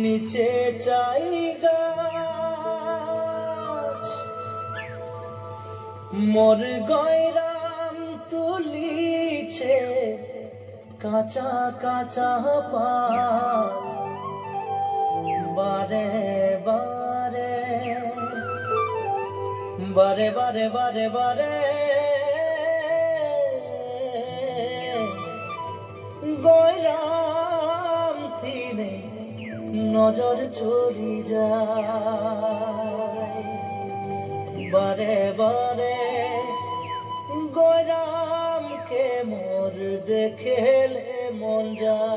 নিচে চাই গাছ মোর গয়রাম তুলিছে কাঁচা কাঁচা পাত বারে বারে বারে বারে বারে বারে গয়রাম থিনে নজর চলি যায় বারে বারে গয়রামকে মোর দেখেলে মন যায়।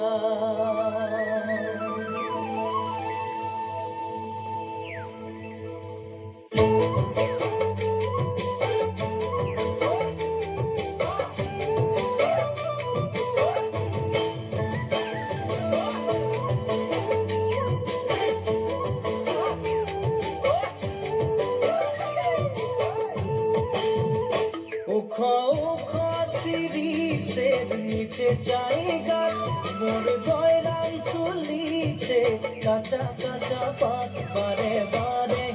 শিরিষের নিচে চাই গাছ মোর গয়রাম তুলিছে কাঁচা কাঁচা পাত বারে বারে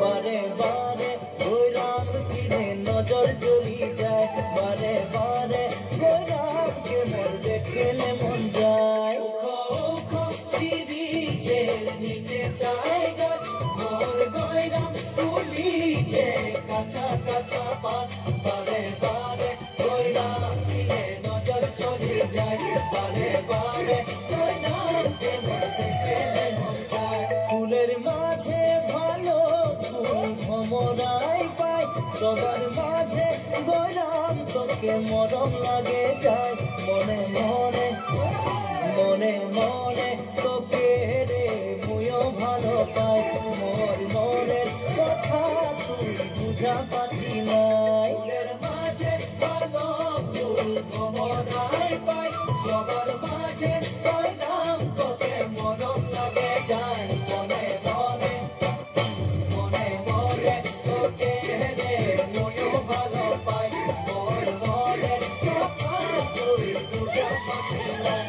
বারে বারে গয়রাম কিনে নজর চলি যায় বারে বারে গয়রামকে মোর দেখলে মন যায়। শিরিষের নিচে চাই গাছ মোর গয়রাম তুলিছে কাঁচা কাঁচা পাত বারে বারে গয়রাম কিনে নজর চলি যায় বারে বারে গয়রামকে মোর দেখলে মন যায়। ফুলের মাঝে ভালো ফুল ভমরাই পাই সবার মাঝে গয়রাম তোকে মরম লাগে যায় মনে মনে মনে মনে তোকে রে মুইও ভালো পাই মোর মনের কথা তুই বুঝা পাচ্ছি নাই। ফুলের মাঝে ভালো ফুল ভমরাই পাই সবার মাঝে গয়রাম তোকে মরম লাগে যায় মনে মনে মনে মনে তোকে রে মুইও ভালো পাই মোর মনের কথা তুই বুঝা পাচ্ছি নাই।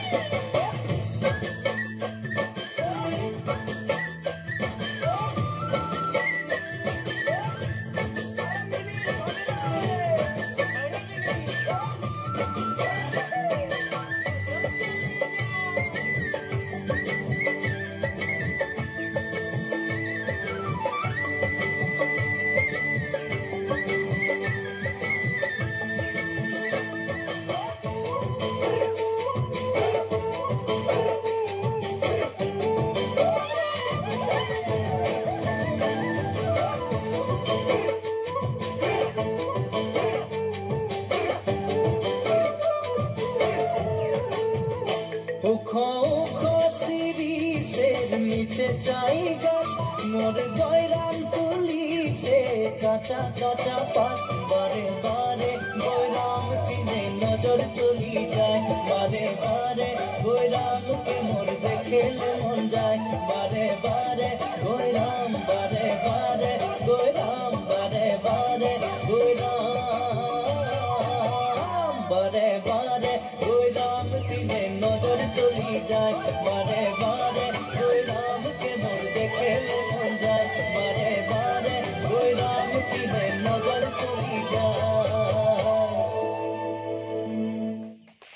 শিরিষের নিচে চাই গাছ মোর গয়রাম তুলিছে কাঁচা কাঁচা পাত বারে বারে গয়রাম কিনে নজর চলি যায় বারে বারে গয়রামকে মোর দেখেলে মন যায় বারে বারে গয়রাম বারে বারে গয়রাম বারে বারে গয়রাম বারে বারে গয়রাম কিনে নজর চলি যায় বারে বারে গয়রামকে মোর দেখেলে মন যায় বারে